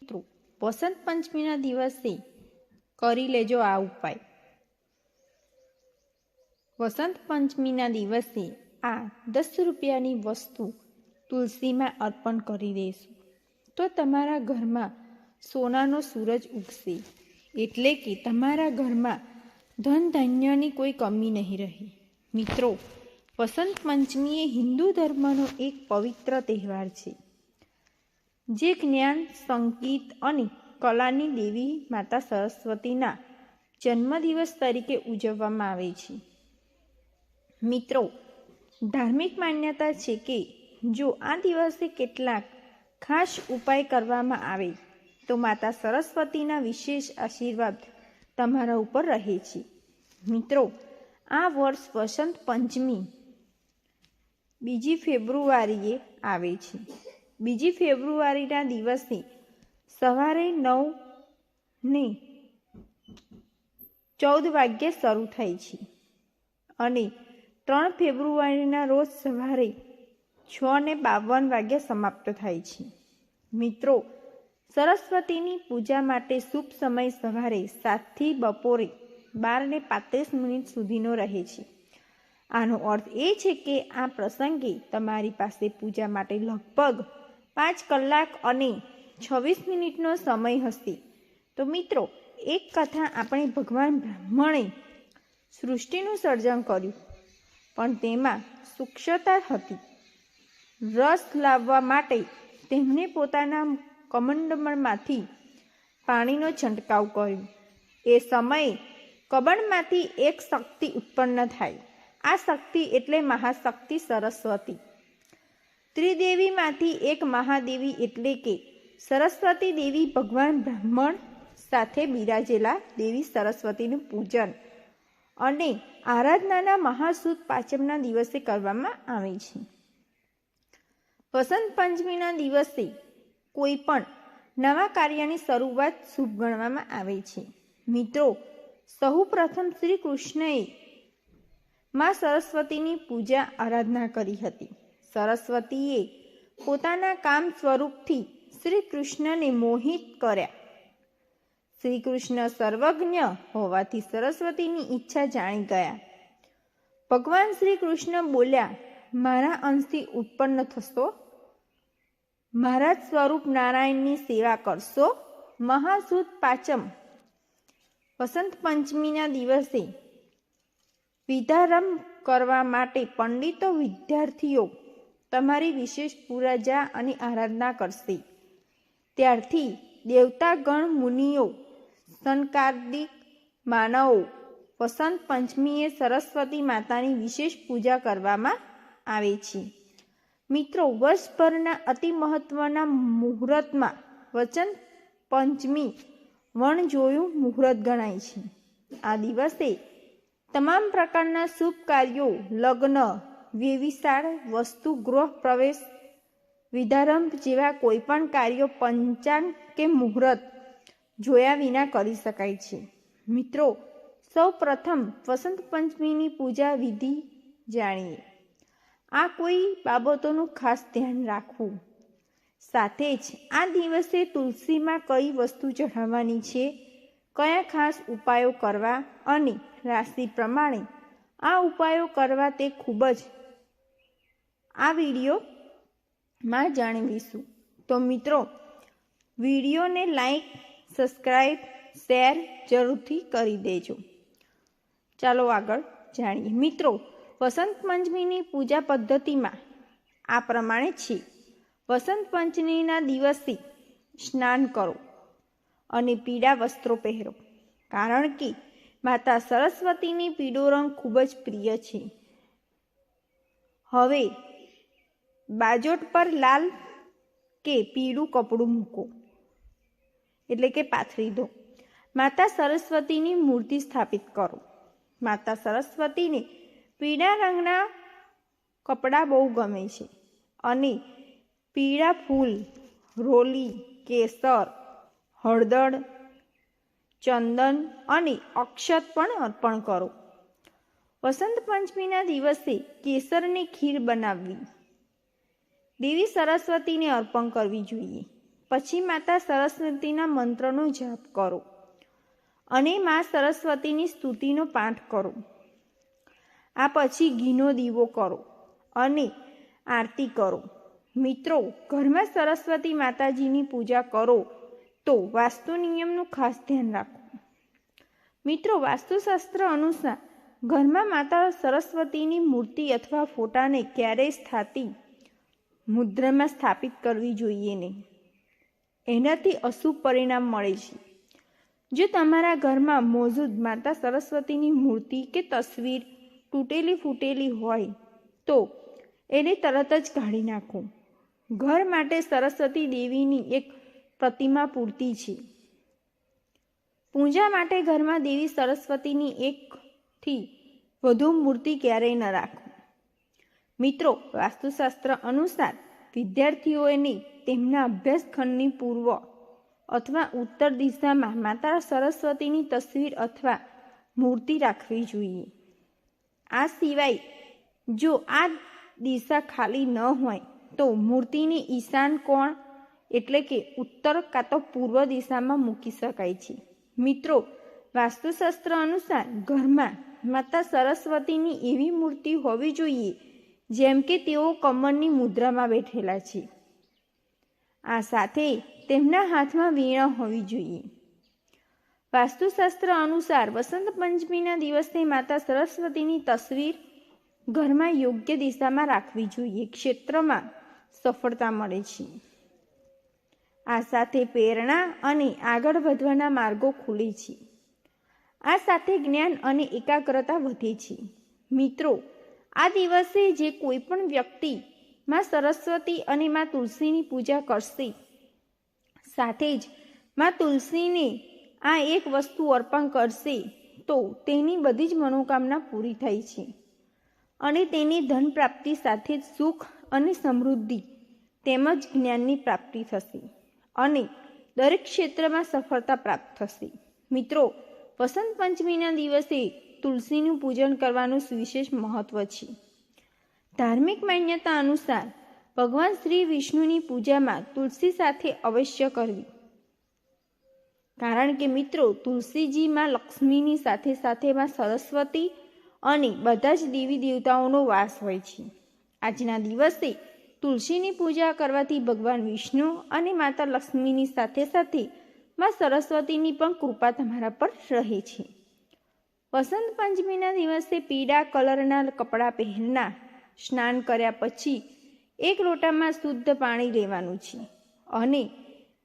મિત્રો, વસંત પંચમીના દિવસે કરી લેજો આ ઉપાય. વસંત પંચમીના દિવસે આ 10 રૂપિયાની વસ્તુ તુલસીમાં અર્પણ કરી દેશું તો તમારા ઘરમાં સોનાનો સૂરજ ઉગશે. એટલે કે તમારા ઘરમાં ધન ધાન્યની કોઈ કમી નહીં રહે. મિત્રો, વસંત પંચમી એ હિન્દુ ધર્મનો એક પવિત્ર તહેવાર છે, જે જ્ઞાન, સંગીત અને કલાની દેવી માતા સરસ્વતીના જન્મદિવસ તરીકે ઉજવવામાં આવે છે. મિત્રો, ધાર્મિક માન્યતા છે કે જો આ દિવસે કેટલાક ખાસ ઉપાય કરવામાં આવે તો માતા સરસ્વતીના વિશેષ આશીર્વાદ તમારા ઉપર રહે છે. મિત્રો, આ વર્ષ વસંત પંચમી 2 ફેબ્રુઆરીએ આવે છે. 2 ફેબ્રુઆરીના દિવસે સવારે 9:14 વાગ્યે શરૂ થાય છે અને 3 ફેબ્રુઆરીના રોજ સવારે 6:52 વાગ્યે સમાપ્ત થાય છે. મિત્રો, સરસ્વતીની પૂજા માટે શુભ સમય સવારે 7 થી બપોરે 12:35 સુધીનો રહે છે. આનો અર્થ એ છે કે આ પ્રસંગે તમારી પાસે પૂજા માટે લગભગ 5 કલાક અને 26 મિનિટનો સમય હશે. તો મિત્રો, એક કથા આપણે ભગવાન બ્રહ્મણે સૃષ્ટિનું સર્જન કર્યું, પણ તેમાં સૂક્ષ્મતા હતી. રસ લાવવા માટે તેમણે પોતાના કમંડળમાંથી પાણીનો છંટકાવ કર્યો. એ સમયે કમંડળમાંથી એક શક્તિ ઉત્પન્ન થાય. આ શક્તિ એટલે મહાશક્તિ સરસ્વતી. ત્રિદેવીમાંથી એક મહાદેવી એટલે કે સરસ્વતી દેવી ભગવાન બ્રહ્મણ સાથે બિરાજેલા દેવી સરસ્વતીનું પૂજન અને આરાધનાના મહાસુદ પાંચમના દિવસે કરવામાં આવે છે. વસંત પંચમીના દિવસે કોઈ પણ નવા કાર્યની શરૂઆત શુભ ગણવામાં આવે છે. મિત્રો, સૌ પ્રથમ શ્રી કૃષ્ણએ માં સરસ્વતીની પૂજા આરાધના કરી હતી. સરસ્વતીએ પોતાના કામ સ્વરૂપથી શ્રી કૃષ્ણને મોહિત કર્યા. શ્રી કૃષ્ણ સર્વજ્ઞ હોવાથી સરસ્વતીની ઈચ્છા જાણી ગયા. ભગવાન શ્રી કૃષ્ણ બોલ્યા, મારા અંશથી ઉત્પન્ન થશો, મારા જ સ્વરૂપ નારાયણની સેવા કરશો. મહાસુદ પાંચમ વસંત પંચમીના દિવસે વિદ્યારંભ કરવા માટે પંડિતો, વિદ્યાર્થીઓ તમારી વિશેષ પૂજા અને આરાધના કરશે. ત્યારથી દેવતાગણ, મુનિઓ, સનકાદિક માનવો વસંત પંચમીએ સરસ્વતી માતાની વિશેષ પૂજા કરવામાં આવે છે. મિત્રો, વર્ષભરના અતિ મહત્વના મુહૂર્તમાં વસંત પંચમી વણજોયું મુહૂર્ત ગણાય છે. આ દિવસે તમામ પ્રકારના શુભ કાર્યો, લગ્ન, વ્યભિચાર, વસ્તુ ગૃહ પ્રવેશ, વિદ્યારંભ જેવા કોઈપણ કાર્યો પંચાંગ કે મુહૂર્ત જોયા વિના કરી શકાય છે. મિત્રો, સૌ પ્રથમ વસંત પંચમીની પૂજા વિધિ જાણીએ. આ કોઈ બાબતોનું ખાસ ધ્યાન રાખવું. સાથે જ આ દિવસે તુલસીમાં કઈ વસ્તુ ચઢાવવાની છે, કયા ખાસ ઉપાયો કરવા અને રાશિ પ્રમાણે આ ઉપાયો કરવા તે ખૂબ જ આ વિડીયોમાં જાણીશું. તો મિત્રો, વિડીયોને લાઈક, સબસ્ક્રાઈબ, શેર જરૂરથી કરી દેજો. ચાલો આગળ જાણીએ. મિત્રો, વસંત પંચમીની પૂજા પદ્ધતિમાં આ પ્રમાણે છે. વસંત પંચમીના દિવસે સ્નાન કરો અને પીળા વસ્ત્રો પહેરો, કારણ કે માતા સરસ્વતીની પીળો રંગ ખૂબ જ પ્રિય છે. હવે બાજોટ પર લાલ કે પીળું કપડું મૂકો, એટલે કે પાથરી દો. માતા સરસ્વતીની મૂર્તિ સ્થાપિત કરો. માતા સરસ્વતીને પીળા રંગના કપડાં બહુ ગમે છે અને પીળા ફૂલ, રોલી, કેસર, હળદર, ચંદન અને અક્ષત પણ અર્પણ કરો. વસંત પંચમીના દિવસે કેસરની ખીર બનાવવી, દેવી સરસ્વતીને અર્પણ કરવી જોઈએ. પછી માતા સરસ્વતીના મંત્રનો જાપ કરો અને મા સરસ્વતીની સ્તુતિનો પાઠ કરો. આ પછી ઘીનો દીવો કરો અને આરતી કરો. મિત્રો, ઘરમાં સરસ્વતી માતાજીની પૂજા કરો તો વાસ્તુ નિયમનું ખાસ ધ્યાન રાખો. મિત્રો, વાસ્તુશાસ્ત્ર અનુસાર ઘરમાં માતા સરસ્વતીની મૂર્તિ અથવા ફોટાને ક્યારેય સ્થાતી મુદ્રામાં સ્થાપિત કરવી જોઈએ નહીં. એનાથી અશુભ પરિણામ મળે છે. જો તમારા ઘરમાં મોજૂદ માતા સરસ્વતીની મૂર્તિ કે તસવીર તૂટેલી ફૂટેલી હોય તો એને તરત જ કાઢી નાખો. ઘર માટે સરસ્વતી દેવીની એક પ્રતિમા પૂરતી છે. પૂજા માટે ઘરમાં દેવી સરસ્વતીની એકથી વધુ મૂર્તિ ક્યારેય ન રાખો. મિત્રો, વાસ્તુશાસ્ત્ર અનુસાર વિદ્યાર્થીઓને તેમના અભ્યાસખંડની પૂર્વ અથવા ઉત્તર દિશામાં માતા સરસ્વતીની તસવીર અથવા મૂર્તિ રાખવી જોઈએ. આ સિવાય જો આ દિશા ખાલી ન હોય તો મૂર્તિની ઈશાન કોણ એટલે કે ઉત્તર કાં તો પૂર્વ દિશામાં મૂકી શકાય છે. મિત્રો, વાસ્તુશાસ્ત્ર અનુસાર ઘરમાં માતા સરસ્વતીની એવી મૂર્તિ હોવી જોઈએ જેમ કે તેઓ કમળની મુદ્રામાં બેઠેલા છે. આ સાથે તેમના હાથમાં વીણા હોવી જોઈએ. વાસ્તુશાસ્ત્ર અનુસાર વસંત પંચમીના દિવસે માતા સરસ્વતીની તસવીર ઘરમાં યોગ્ય દિશામાં રાખવી જોઈએ. ક્ષેત્રમાં સફળતા મળે છે. આ સાથે પ્રેરણા અને આગળ વધવાના માર્ગો ખુલે છે. આ સાથે જ્ઞાન અને એકાગ્રતા વધે છે. મિત્રો, આ દિવસે જે કોઈ પણ વ્યક્તિ માં સરસ્વતી અને માં તુલસીની પૂજા કરશે, સાથે જ માં તુલસીને આ એક વસ્તુ અર્પણ કરશે તો તેની બધી જ મનોકામના પૂરી થાય છે અને તેની ધન પ્રાપ્તિ સાથે જ સુખ અને સમૃદ્ધિ તેમજ જ્ઞાનની પ્રાપ્તિ થશે અને દરેક ક્ષેત્રમાં સફળતા પ્રાપ્ત થશે. મિત્રો, વસંત પંચમીના દિવસે તુલસીનું પૂજન કરવાનું વિશેષ મહત્વ છે. ધાર્મિક માન્યતા અનુસાર ભગવાન શ્રી વિષ્ણુની પૂજામાં તુલસી સાથે અવશ્ય કરવી, કારણ કે મિત્રો, તુલસીજી માં લક્ષ્મીની સાથે સાથે માં સરસ્વતી અને બધા જ દેવી દેવતાઓનો વાસ હોય છે. આજના દિવસે તુલસીની પૂજા કરવાથી ભગવાન વિષ્ણુ અને માતા લક્ષ્મીની સાથે સાથે માં સરસ્વતીની પણ કૃપા તમારા પર રહે છે. વસંત પંચમીના દિવસે પીળા કલરના કપડાં પહેરનાર સ્નાન કર્યા પછી એક લોટામાં શુદ્ધ પાણી લેવાનું છે અને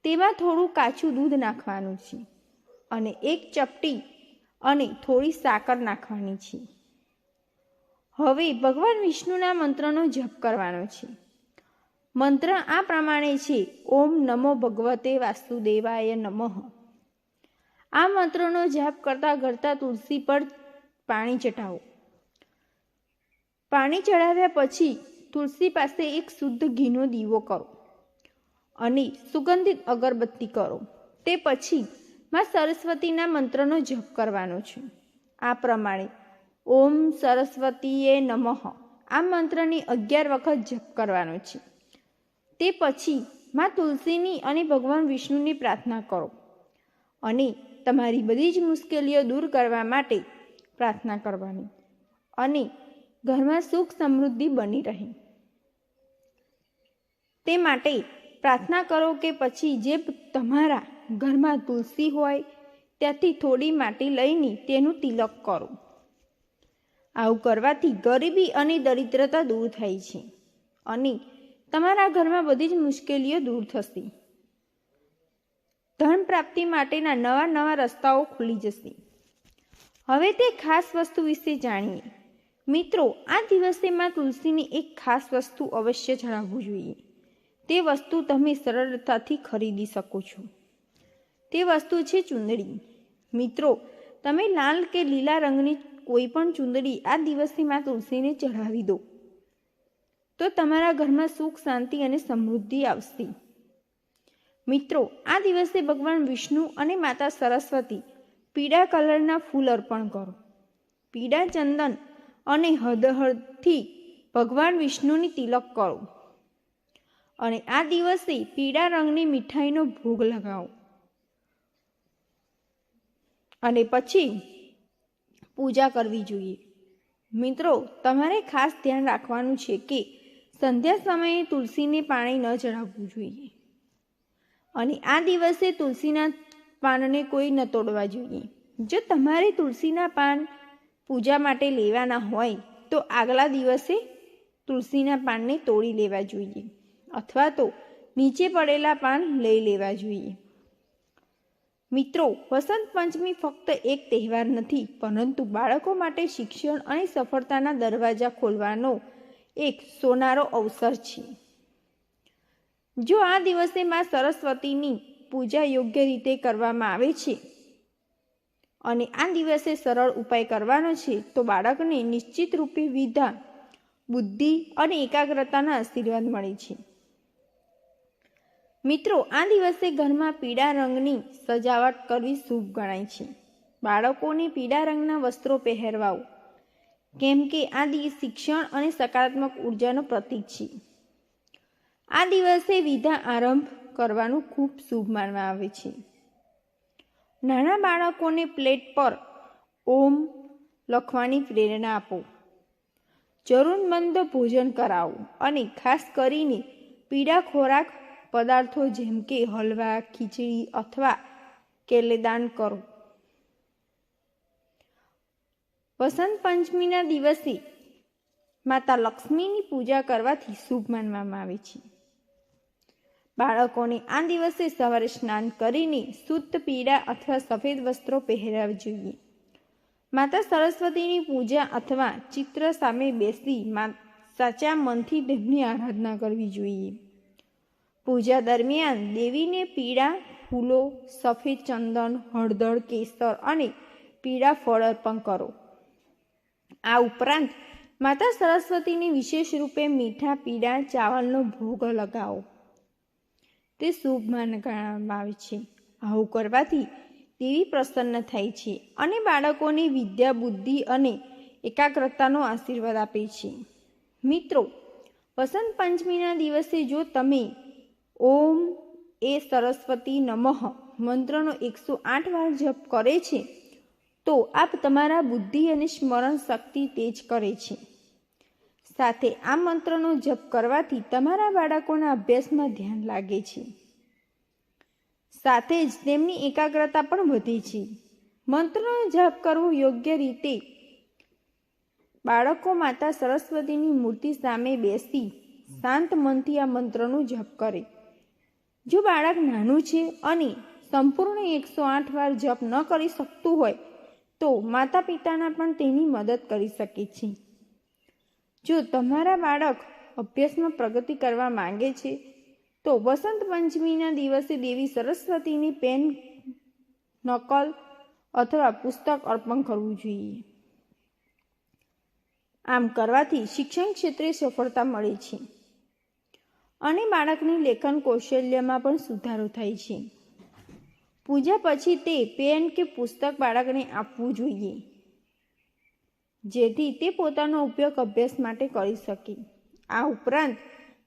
તેમાં થોડું કાચું દૂધ નાખવાનું છે અને એક ચપટી અને થોડી સાકર નાખવાની છે. હવે ભગવાન વિષ્ણુના મંત્રનો જપ કરવાનો છે. મંત્ર આ પ્રમાણે છે: ઓમ નમો ભગવતે વાસુદેવાય નમઃ. આ મંત્રનો જાપ કરતા તુલસી પર પાણી ચઢાવો. પાણી ચઢાવ્યા પછી તુલસી પાસે એક શુદ્ધ ઘીનો દીવો કરો અને સુગંધિત અગરબત્તી કરો. તે પછી માં સરસ્વતીના મંત્રનો જપ કરવાનો છે. આ પ્રમાણે ઓમ સરસ્વતીએ નમઃ આ મંત્રની 11 વખત જપ કરવાનો છે. તે પછી માં તુલસીની અને ભગવાન વિષ્ણુની પ્રાર્થના કરો અને તમારી બધી જ મુશ્કેલીઓ દૂર કરવા માટે પ્રાર્થના કરવાની અને ઘરમાં સુખ સમૃદ્ધિ બની રહે તે માટે પ્રાર્થના કરો કે પછી જે તમારા ઘરમાં તુલસી હોય ત્યાંથી થોડી માટી લઈને તેનું તિલક કરો. આવું કરવાથી ગરીબી અને દરિદ્રતા દૂર થાય છે અને તમારા ઘરમાં બધી જ મુશ્કેલીઓ દૂર થશે. ધન પ્રાપ્તિ માટેના નવા રસ્તાઓ ખુલી જશે. હવે તે ખાસ વસ્તુ વિશે જાણીએ. મિત્રો, આ દિવસે માં તુલસીની એક ખાસ વસ્તુ અવશ્ય ચડાવવું જોઈએ. તે વસ્તુ તમે સરળતાથી ખરીદી શકો છો. તે વસ્તુ છે ચૂંદડી. મિત્રો, તમે લાલ કે લીલા રંગની કોઈ પણ ચૂંદડી આ દિવસે માં તુલસીને ચઢાવી દો તો તમારા ઘરમાં સુખ, શાંતિ અને સમૃદ્ધિ આવશે. મિત્રો, આ દિવસે ભગવાન વિષ્ણુ અને માતા સરસ્વતી પીળા કલરના ફૂલ અર્પણ કરો. પીળા ચંદન અને હળદરથી ભગવાન વિષ્ણુની તિલક કરો અને આ દિવસે પીળા રંગની મીઠાઈનો ભોગ લગાવો અને પછી પૂજા કરવી જોઈએ. મિત્રો, તમારે ખાસ ધ્યાન રાખવાનું છે કે સંધ્યા સમયે તુલસીને પાણી ન ચડાવવું જોઈએ અને આ દિવસે તુલસીના પાનને કોઈ ન તોડવા જોઈએ. જો તમારે તુલસીના પાન પૂજા માટે લેવાના હોય તો આગલા દિવસે તુલસીના પાનને તોડી લેવા જોઈએ અથવા તો નીચે પડેલા પાન લઈ લેવા જોઈએ. મિત્રો, વસંત પંચમી ફક્ત એક તહેવાર નથી, પરંતુ બાળકો માટે શિક્ષણ અને સફળતાના દરવાજા ખોલવાનો એક સોનારો અવસર છે. જો આ દિવસે માં સરસ્વતીની પૂજા યોગ્ય રીતે કરવામાં આવે છે અને આ દિવસે સરળ ઉપાય કરવાનો છે તો બાળકને નિશ્ચિત રૂપે વિદ્યા, બુદ્ધિ અને એકાગ્રતાના આશીર્વાદ મળે છે. મિત્રો, આ દિવસે ઘરમાં પીળા રંગની સજાવટ કરવી શુભ ગણાય છે. બાળકોને પીળા રંગના વસ્ત્રો પહેરવાઓ, કેમ કે આ શિક્ષણ અને સકારાત્મક ઉર્જાનો પ્રતીક છે. આ દિવસે વિદ્યા આરંભ કરવાનું ખૂબ શુભ માનવામાં આવે છે. નાના બાળકોને પ્લેટ પર ઓમ લખવાની પ્રેરણા આપો, જરૂરમંદ ભોજન કરાવો અને ખાસ કરીને પીળા ખોરાક પદાર્થો જેમ કે હલવા, ખીચડી અથવા કેલે દાન કરો. વસંત પંચમીના દિવસે માતા લક્ષ્મીની પૂજા કરવાથી શુભ માનવામાં આવે છે. બાળકોને આ દિવસે સવારે સ્નાન કરીને શુદ્ધ પીળા અથવા સફેદ વસ્ત્રો પહેરાવવા જોઈએ. માતા સરસ્વતીની પૂજા અથવા ચિત્ર સામે બેસી સાચા મનથી તેમની આરાધના કરવી જોઈએ. પૂજા દરમિયાન દેવીને પીળા ફૂલો, સફેદ ચંદન, હળદર, કેસર અને પીળા ફળ અર્પણ કરો. આ ઉપરાંત માતા સરસ્વતીને વિશેષ રૂપે મીઠા પીળા ચાવલનો ભોગ લગાવો. તે શુભ માનવામાં આવે છે. આવું કરવાથી દેવી પ્રસન્ન થાય છે અને બાળકોને વિદ્યા, બુદ્ધિ અને એકાગ્રતાનો આશીર્વાદ આપે છે. મિત્રો, વસંત પંચમીના દિવસે જો તમે ઓમ એ સરસ્વતી નમઃ મંત્રનો 108 વાર જપ કરે છે તો આપ તમારા બુદ્ધિ અને સ્મરણ શક્તિ તેજ કરે છે. સાથે આ મંત્રનો જપ કરવાથી તમારા બાળકોના અભ્યાસમાં ધ્યાન લાગે છે. સાથે જ તેમની એકાગ્રતા પણ વધે છે. મંત્રનો જપ કરવો યોગ્ય રીતે બાળકો માતા સરસ્વતીની મૂર્તિ સામે બેસી શાંત મનથી આ મંત્રનો જપ કરે. જો બાળક નાનું છે અને સંપૂર્ણ 108 વાર જપ ન કરી શકતું હોય તો માતા પિતાના પણ તેની મદદ કરી શકે છે. જો તમારા બાળક અભ્યાસમાં પ્રગતિ કરવા માંગે છે તો વસંત પંચમીના દિવસે દેવી સરસ્વતીની પેન, નકલ અથવા પુસ્તક અર્પણ કરવું જોઈએ. આમ કરવાથી શિક્ષણ ક્ષેત્રે સફળતા મળે છે અને બાળકની લેખન કૌશલ્યમાં પણ સુધારો થાય છે. પૂજા પછી તે પેન કે પુસ્તક બાળકને આપવું જોઈએ જેથી તે પોતાનો ઉપયોગ અભ્યાસ માટે કરી શકે. આ ઉપરાંત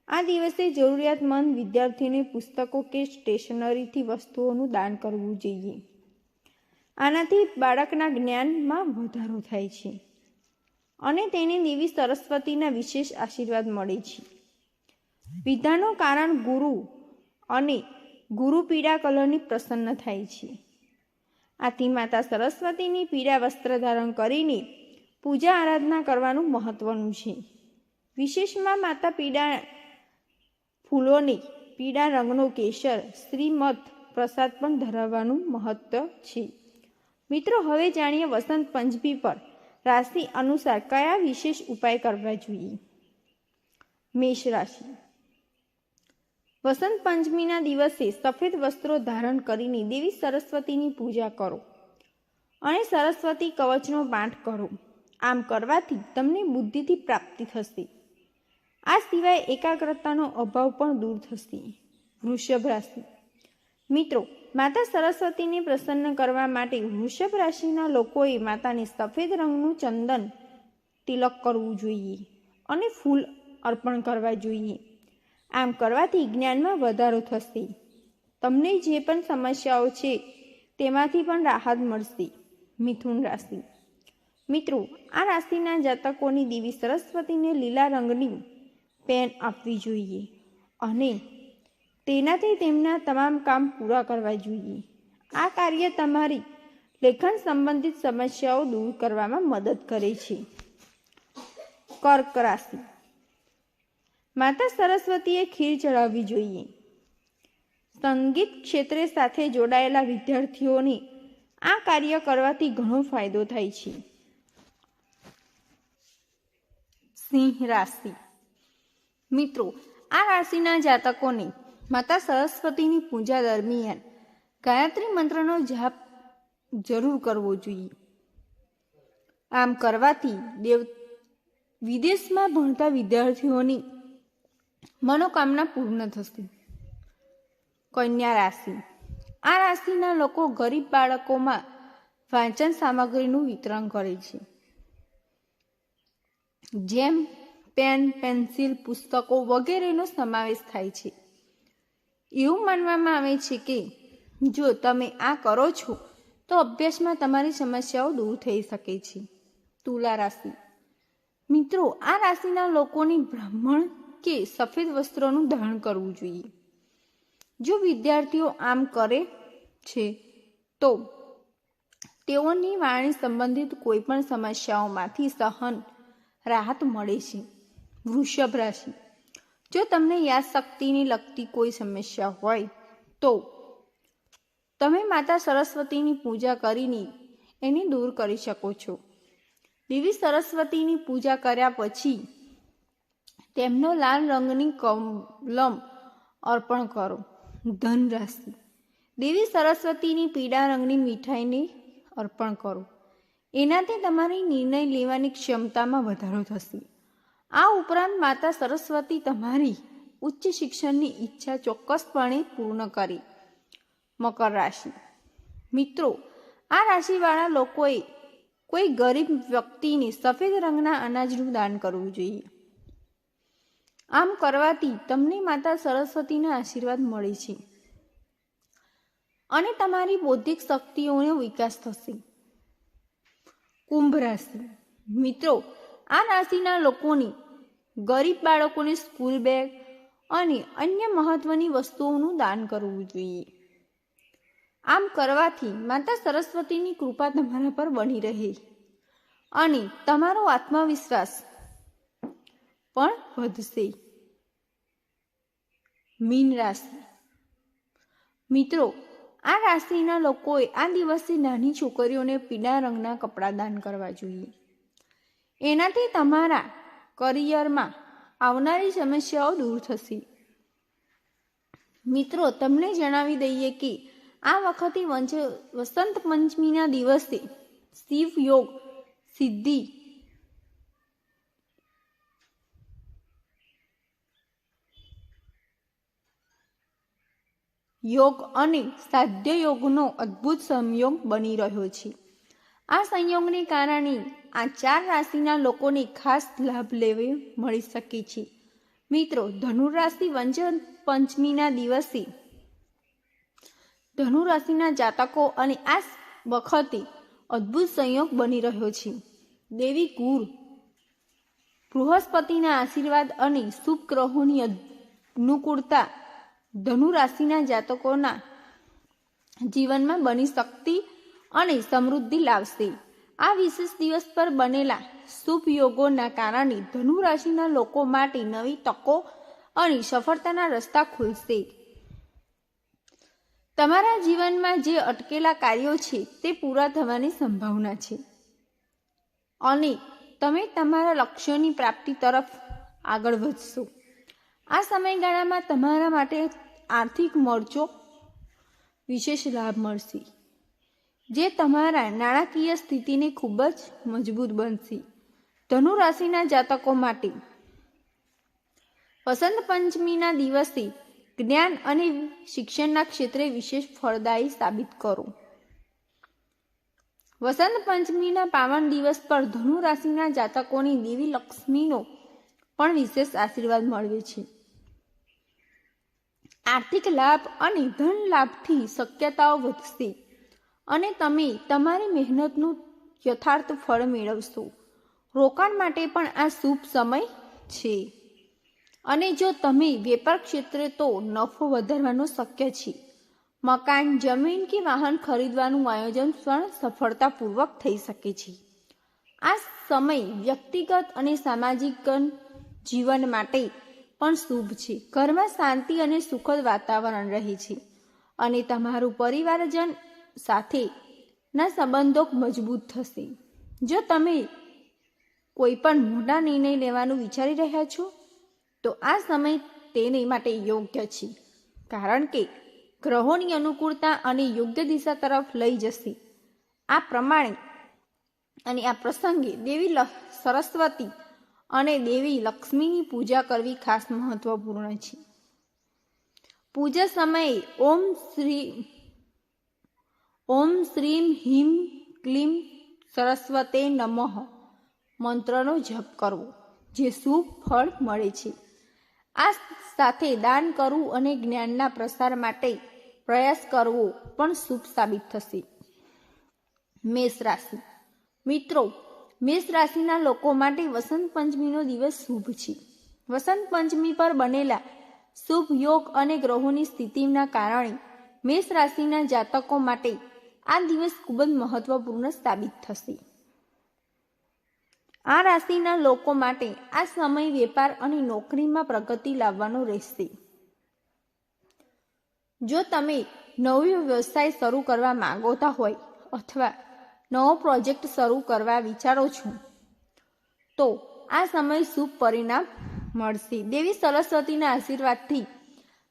આ દિવસે જરૂરિયાતમંદ વિદ્યાર્થીઓને પુસ્તકો કે સ્ટેશનરીથી વસ્તુઓનું દાન કરવું જોઈએ. આનાથી બાળકના જ્ઞાનમાં વધારો થાય છે અને તેને દેવી સરસ્વતીના વિશેષ આશીર્વાદ મળે છે. વિદ્યાનું કારણ ગુરુ અને ગુરુ પીળા કલરની પ્રસન્ન થાય છે. આથી માતા સરસ્વતીની પીળા વસ્ત્ર ધારણ કરીને પૂજા આરાધના કરવાનું મહત્વનું છે. વિશેષમાં માતા પીળા ફૂલોને પીળા રંગનો કેસર, શ્રીમત પ્રસાદ પણ ધરાવવાનું મહત્વ છે. મિત્રો, હવે જાણીએ વસંત પંચમી પર રાશિ અનુસાર કયા વિશેષ ઉપાય કરવા જોઈએ. મેષ રાશિ. વસંત પંચમીના દિવસે સફેદ વસ્ત્રો ધારણ કરીને દેવી સરસ્વતીની પૂજા કરો અને સરસ્વતી કવચનો પાઠ કરો. આમ કરવાથી તમને બુદ્ધિથી પ્રાપ્તિ થશે. આ સિવાય એકાગ્રતાનો અભાવ પણ દૂર થશે. વૃષભ રાશિ. મિત્રો, માતા સરસ્વતીને પ્રસન્ન કરવા માટે વૃષભ રાશિના લોકોએ માતાને સફેદ રંગનું ચંદન તિલક કરવું જોઈએ અને ફૂલ અર્પણ કરવા જોઈએ. આમ કરવાથી જ્ઞાનમાં વધારો થશે. તમને જે પણ સમસ્યાઓ છે તેમાંથી પણ રાહત મળશે. મિથુન રાશિ. મિત્રો, આ રાશિના જાતકોની દેવી સરસ્વતીને લીલા રંગની પેન આપવી જોઈએ અને તેનાથી તેમના તમામ કામ પૂરા કરવા જોઈએ. આ કાર્ય તમારી લેખન સંબંધિત સમસ્યાઓ દૂર કરવામાં મદદ કરે છે. કર્ક રાશિ. માતા સરસ્વતીએ ખીર ચડાવવી જોઈએ. સંગીત ક્ષેત્રે સાથે જોડાયેલા વિદ્યાર્થીઓને આ કાર્ય કરવાથી ઘણો ફાયદો થાય છે. સિંહ રાશિ. મિત્રો, આ રાશિના જાતકોને માતા સરસ્વતીની પૂજા દરમિયાન ગાયત્રી મંત્રનો જાપ જરૂર કરવો જોઈએ. આમ કરવાથી વિદેશમાં ભણતા વિદ્યાર્થીઓની મનોકામના પૂર્ણ થશે. કન્યા રાશિ. આ રાશિના લોકો ગરીબ બાળકોમાં વાંચન સામગ્રીનું વિતરણ કરે છે, જેમ પેન, પેન્સિલ, પુસ્તકો વગેરેનો સમાવેશ થાય છે. એવું માનવામાં આવે છે કે જો તમે આ કરો છો તો અભ્યાસમાં તમારી સમસ્યાઓ દૂર થઈ શકે છે. તુલા રાશિ. મિત્રો, આ રાશિના લોકોની બ્રાહ્મણ કે સફેદ વસ્ત્રોનું ધારણ કરવું જોઈએ. જો વિદ્યાર્થીઓ આમ કરે છે તો તેઓની વાણી સંબંધિત કોઈ પણ સમસ્યાઓમાંથી સહન રાહત મળે છે. વૃષભ રાશિ. જો તમને યાદશક્તિને લગતી કોઈ સમસ્યા હોય તો તમે માતા સરસ્વતીની પૂજા કરીને એને દૂર કરી શકો છો. દેવી સરસ્વતીની પૂજા કર્યા પછી તેમનો લાલ રંગની કલમ અર્પણ કરો. ધન રાશિ. દેવી સરસ્વતીની પીળા રંગની મીઠાઈને અર્પણ કરો. એનાથી તમારી નિર્ણય લેવાની ક્ષમતામાં વધારો થશે. આ ઉપરાંત માતા સરસ્વતી તમારી ઉચ્ચ શિક્ષણની ઈચ્છા ચોક્કસપણે પૂર્ણ કરે. મકર રાશિ. મિત્રો, આ રાશિવાળા લોકોએ કોઈ ગરીબ વ્યક્તિને સફેદ રંગના અનાજનું દાન કરવું જોઈએ. આમ કરવાથી તમને માતા સરસ્વતીના આશીર્વાદ મળે છે અને તમારી બૌદ્ધિક શક્તિઓનો વિકાસ થશે. કુંભ રાશિ. મિત્રો, આ રાશિના લોકોની ગરીબ બાળકોને સ્કૂલ બેગ અને અન્ય મહત્વની વસ્તુઓનું દાન કરવું જોઈએ. આમ કરવાથી માતા સરસ્વતીની કૃપા તમારા પર બની રહે અને તમારો આત્મવિશ્વાસ પણ વધશે. મીન રાશિ. મિત્રો, આ રાશિના લોકોએ આ દિવસે નાની છોકરીઓને પીળા રંગના કપડાં દાન કરવા જોઈએ. એનાથી તમારા કરિયરમાં આવનારી સમસ્યાઓ દૂર થશે. મિત્રો, તમને જણાવી દઈએ કે આ વખતે વસંત પંચમીના દિવસે શિવ યોગ, સિદ્ધિ, યોગ અને સાધ્ય યોગનો અદ્ભુત સંયોગ બની રહ્યો છે. આ સંયોગને કારણે આ 4 રાશિના લોકોને ખાસ લાભ લેવો મળી શકે છે. મિત્રો, ધનુ રાશિ વસંત પંચમીના દિવસે ધનુ રાશિના જાતકો અને આ વખતે અદ્ભુત સંયોગ બની રહ્યો છે. દેવી ગુરુ બૃહસ્પતિના આશીર્વાદ અને શુભ ગ્રહોની અનુકૂળતા ધનુ રાશિના જાતકોના જીવનમાં બની શક્તિ અને સમૃદ્ધિ લાવશે. આ વિશેષ દિવસ પર બનેલા શુભ યોગોના કારણે ધનુ રાશિના લોકો માટે નવી તકો અને સફળતાના રસ્તા ખુલશે. તમારા જીવનમાં જે અટકેલા કાર્યો છે તે પૂરા થવાની સંભાવના છે અને તમે તમારા લક્ષ્યોની પ્રાપ્તિ તરફ આગળ વધશો. આ સમયગાળામાં તમારા માટે આર્થિક મોરચો વિશેષ લાભ મળશે, જે તમારા નાણાકીય સ્થિતિને ખૂબ જ મજબૂત બનશે. ધનુ રાશિના જાતકો માટે વસંત પંચમીના દિવસે જ્ઞાન અને શિક્ષણના ક્ષેત્રે વિશેષ ફળદાયી સાબિત કરો. વસંત પંચમીના પાવન દિવસ પર ધનુ રાશિના જાતકોની દેવી લક્ષ્મીનો પણ વિશેષ આશીર્વાદ મળે છે. આર્થિક લાભ અને ધન લાભથી શક્યતાઓ વધશે અને તમે તમારી મહેનતનું યથાર્થ ફળ મેળવશો. રોકાણ માટે પણ આ શુભ સમય છે. અને જો તમે વેપાર ક્ષેત્રે તો નફો વધારવાનો શક્ય છે. મકાન, જમીન કે વાહન ખરીદવાનું આયોજન પણ સફળતાપૂર્વક થઈ શકે છે. આ સમય વ્યક્તિગત અને સામાજિક જીવન માટે પણ શુભ છે. ઘરમાં શાંતિ અને સુખદ વાતાવરણ રહે છે અને તમારું પરિવારજન સાથેના સંબંધો મજબૂત થશે. જો તમે કોઈ પણ મોટા નિર્ણય લેવાનું વિચારી રહ્યા છો તો આ સમય તેને માટે યોગ્ય છે, કારણ કે ગ્રહોની અનુકૂળતા અને યોગ્ય દિશા તરફ લઈ જશે. આ પ્રમાણે અને આ પ્રસંગે દેવી સરસ્વતી અને દેવી લક્ષ્મીની પૂજા કરવી ખાસ મહત્વપૂર્ણ છે. પૂજા સમયે ઓમ શ્રીમ હ્રીમ ક્લીમ સરસ્વતે નમઃ મંત્રનો જપ કરવો, જે શુભ ફળ મળે છે. આ સાથે દાન કરવું અને જ્ઞાનના પ્રસાર માટે પ્રયાસ કરવો પણ શુભ સાબિત થશે. મેષ રાશિ. મિત્રો, મેષ રાશિના લોકો માટે વસંત પંચમીનો દિવસ શુભ છે. વસંત પંચમી પર બનેલા શુભ યોગ અને ગ્રહોની સ્થિતિના કારણે મેષ રાશિના જાતકો માટે આ દિવસ ખૂબ જ મહત્વપૂર્ણ સાબિત થશે. આ રાશિના લોકો માટે આ સમય વેપાર અને નોકરીમાં પ્રગતિ લાવવાનો રહેશે. જો તમે નવો વ્યવસાય શરૂ કરવા માંગતા હોય અથવા નવો પ્રોજેક્ટ શરૂ કરવા વિચારો છો તો આ સમય શુભ પરિણામ મળશે. દેવી સરસ્વતીના આશીર્વાદથી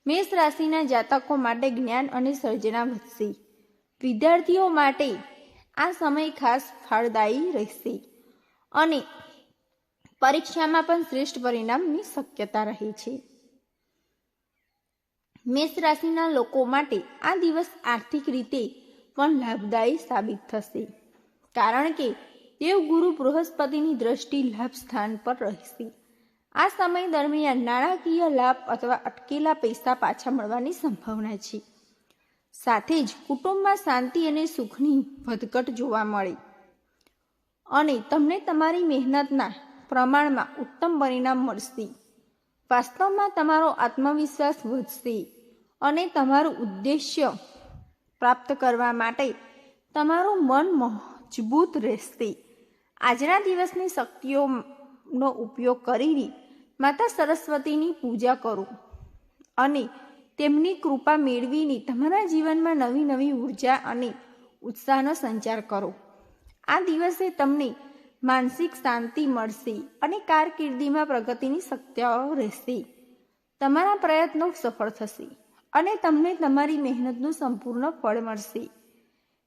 મેષ રાશિના જાતકો માટે જ્ઞાન અને સર્જના વધશે. વિદ્યાર્થીઓ માટે આ સમય ખાસ ફળદાયી રહેશે અને પરીક્ષામાં પણ શ્રેષ્ઠ પરિણામની શક્યતા રહે છે. મેષ રાશિના લોકો માટે આ દિવસ આર્થિક રીતે પણ લાભદાયી સાબિત થશે, કારણ કે દેવગુરુ બૃહસ્પતિની દ્રષ્ટિ લાભ સ્થાન પર રહેશે. આ સમય દરમિયાન નાણાકીય લાભ અથવા અટકેલા પૈસા પાછા મળવાની સંભાવના છે. સાથે જ કુટુંબમાં શાંતિ અને સુખની વધઘટ જોવા મળે અને તમને તમારી મહેનતના પ્રમાણમાં ઉત્તમ પરિણામ મળશે. વાસ્તવમાં તમારો આત્મવિશ્વાસ વધશે અને તમારું ઉદ્દેશ્ય પ્રાપ્ત કરવા માટે તમારું મન મજબૂત રહેશે. આજના દિવસની શક્તિઓનો ઉપયોગ કરીને માતા સરસ્વતીની પૂજા કરો અને તેમની કૃપા મેળવીને તમારા જીવનમાં નવી નવી ઉર્જા અને ઉત્સાહનો સંચાર કરો. આ દિવસે તમને માનસિક શાંતિ મળશે અને કારકિર્દીમાં પ્રગતિની શક્યતાઓ રહેશે. તમારા પ્રયત્નો સફળ થશે અને તમને તમારી મહેનતનું સંપૂર્ણ ફળ મળશે.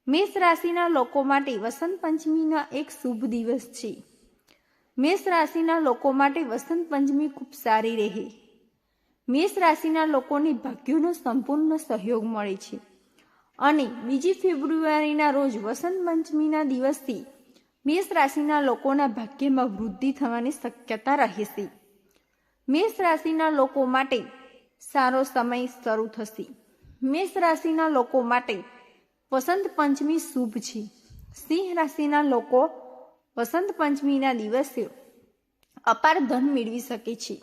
મેષ રાશિના લોકો માટે વસંત પંચમીના એક શુભ દિવસ છે. મેષ રાશિના લોકો માટે વસંત પંચમી ખૂબ સારી રહે. મેષ રાશિના લોકોને ભાગ્યોનો સંપૂર્ણ સહયોગ મળે છે અને 2 ફેબ્રુઆરીના રોજ વસંત પંચમીના દિવસથી મેષ રાશિના લોકોના ભાગ્યમાં વૃદ્ધિ થવાની શક્યતા રહેશે. મેષ રાશિના લોકો માટે સારો સમય શરૂ થશે. મેષ રાશિના લોકો માટે વસંત પંચમી શુભ છે. સિંહ રાશિના લોકો વસંત પંચમીના દિવસે અપાર ધન મેળવી શકે છે.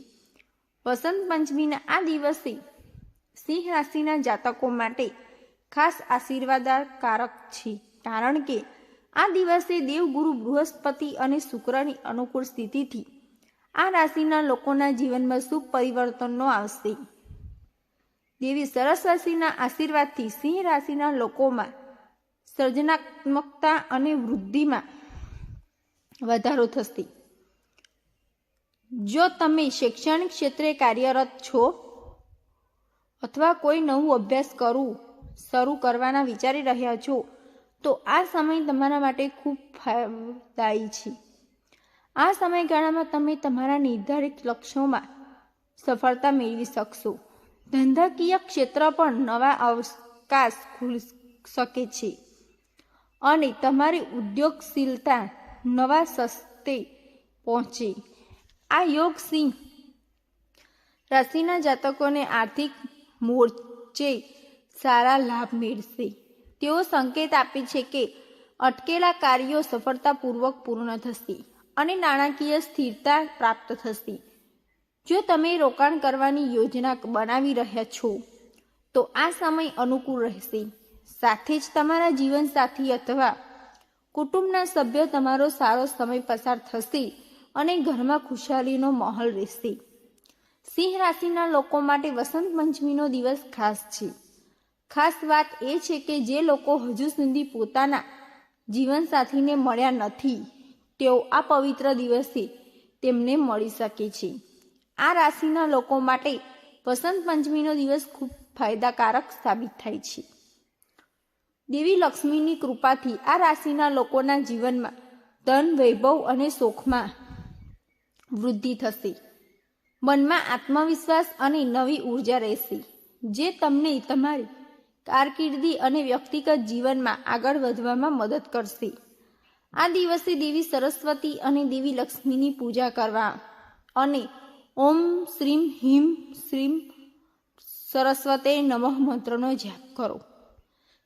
વસંત પંચમીના આ દિવસે સિંહ રાશિના જાતકો માટે ખાસ આશીર્વાદકારક છે, કારણ કે આ દિવસે દેવગુરુ બૃહસ્પતિ અને શુક્રની અનુકૂળ સ્થિતિથી આ રાશિના લોકોના જીવનમાં શુભ પરિવર્તનો આવશે. દેવી સરસ્વતીના આશીર્વાદથી સિંહ રાશિના લોકોમાં સર્જનાત્મકતા અને વૃદ્ધિમાં વધારો થશે. જો તમે શૈક્ષણિક ક્ષેત્રે કાર્યરત છો અથવા કોઈ નવું અભ્યાસ શરૂ કરવાના વિચારી રહ્યા છો તો આ સમય તમારા માટે ખૂબ ફાયદાયી છે. આ સમયગાળામાં તમે તમારા નિર્ધારિત લક્ષ્યોમાં સફળતા મેળવી શકશો. ધંધાકીય ક્ષેત્ર પણ નવા અવકાશ ખુલી શકે છે અને તમારી ઉદ્યોગશીલતા નવા સ્તરે પહોંચે. આ યોગ સિંહ રાશિના જાતકોને આર્થિક મોરચે સારા લાભ મેળશે. તેઓ સંકેત આપે છે કે અટકેલા કાર્યો સફળતાપૂર્વક પૂર્ણ થશે અને નાણાકીય સ્થિરતા પ્રાપ્ત થશે. જો તમે રોકાણ કરવાની યોજના બનાવી રહ્યા છો તો આ સમય અનુકૂળ રહેશે. સાથે જ તમારા જીવનસાથી અથવા કુટુંબના સભ્યો તમારો સારો સમય પસાર થશે અને ઘરમાં ખુશાલીનો માહોલ રહેશે. સિંહ રાશિના લોકો માટે વસંત પંચમીનો દિવસ ખાસ છે. ખાસ વાત એ છે કે જે લોકો હજુ સુધી પોતાના જીવનસાથીને મળ્યા નથી તેઓ આ પવિત્ર દિવસે તેમને મળી શકે છે. આ રાશિના લોકો માટે વસંત પંચમીનો દિવસ ખૂબ ફાયદાકારક સાબિત થાય છે. દેવી લક્ષ્મીની કૃપાથી આ રાશિના લોકોના જીવનમાં ધન, વૈભવ અને સુખમાં વૃદ્ધિ થશે. મનમાં આત્મવિશ્વાસ અને નવી ઉર્જા રહેશે, જે તમને તમારી કારકિર્દી અને વ્યક્તિગત જીવનમાં આગળ વધવામાં મદદ કરશે. આ દિવસે દેવી સરસ્વતી અને દેવી લક્ષ્મીની પૂજા કરવા અને ઓમ શ્રીમ હ્રીમ શ્રીમ સરસ્વતે નમઃ મંત્રનો જાપ કરો.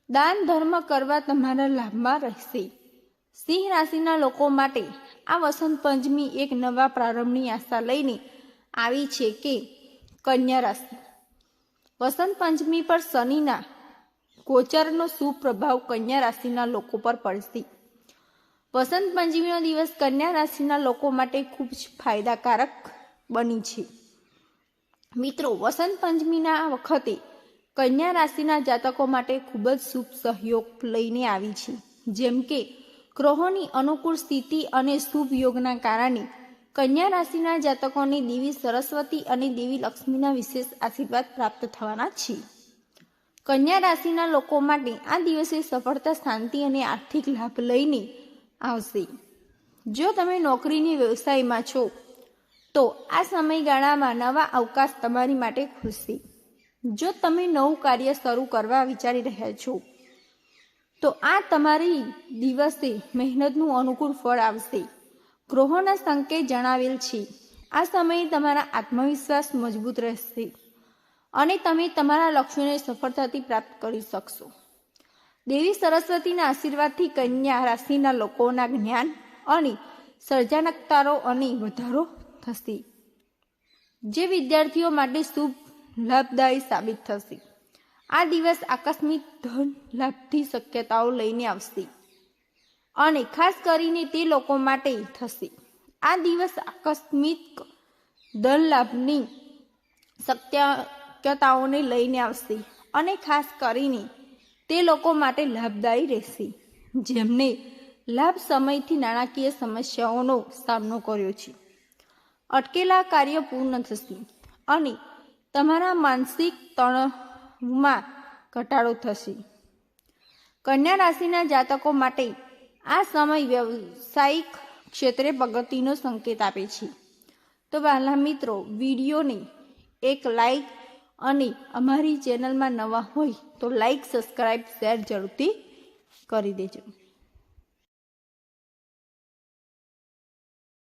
દાન ધર્મ કરવા તમારા લાભમાં રહેશે. સિંહ રાશિના લોકો માટે આ વસંત પંચમી એક નવા પ્રારંભની આશા લઈને આવી છે કે કન્યા રાશિ. વસંત પંચમી પર શનિના ગોચરનો શુભ પ્રભાવ કન્યા રાશિના લોકો પર પડશે. વસંત પંચમીનો દિવસ કન્યા રાશિના લોકો માટે ખૂબ જ ફાયદાકારક બની છે. મિત્રો, વસંત પંચમીના વખતે કન્યા રાશિના જાતકો માટે ખૂબ જ શુભ સહયોગ લઈને આવી છે. જેમ કે ગ્રહોની અનુકૂળ સ્થિતિ અને શુભ યોગના કારણે કન્યા રાશિના જાતકોને દેવી સરસ્વતી અને દેવી લક્ષ્મીના વિશેષ આશીર્વાદ પ્રાપ્ત થવાના છે. કન્યા રાશિના લોકો માટે આ દિવસે સફળતા, શાંતિ અને આર્થિક લાભ લઈને આવશે. જો તમે નોકરીની વ્યવસાયમાં છો તો આ સમયગાળામાં નવા અવકાશ તમારી માટે ખુલશે. જો તમે નવું કાર્ય શરૂ કરવા વિચારી રહ્યા છો તો આ તમારી દિવસે મહેનતનું અનુકૂળ ફળ આવશે. ગ્રહોના સંકેત જણાવેલ છે આ સમયે તમારા આત્મવિશ્વાસ મજબૂત રહેશે અને તમે તમારા લક્ષ્યોને સફળતાથી પ્રાપ્ત કરી શકશો. દેવી સરસ્વતીના આશીર્વાદથી કન્યા રાશિના લોકોના જ્ઞાન અને સર્જનાત્મકતાનો અને વધારો થશે, જે વિદ્યાર્થીઓ માટે શુભ લાભદાયી સાબિત થશે. આ દિવસ આકસ્મિક ધન લાભની શક્યતાઓ લઈને આવશે અને ખાસ કરીને તે લોકો માટે થશે. આ દિવસ આકસ્મિક ધન લાભની શક્યતાઓને લઈને આવશે અને ખાસ કરીને તે લોકો માટે લાભદાયી રહેશે જેમને લાંબ સમયથી નાણાકીય સમસ્યાઓનો સામનો કર્યો છે. અટકેલા કાર્ય પૂર્ણ થશે અને તમારા માનસિક તણાવમાં ઘટાડો થશે. કન્યા રાશિના જાતકો માટે આ સમય વ્યવસાયિક ક્ષેત્રે પ્રગતિનો સંકેત આપે છે. તો વહાલા મિત્રો, વિડીયોને એક લાઈક અને અમારી ચેનલમાં નવા હોય તો લાઈક, સબસ્ક્રાઈબ, શેર જરૂરથી કરી દેજો.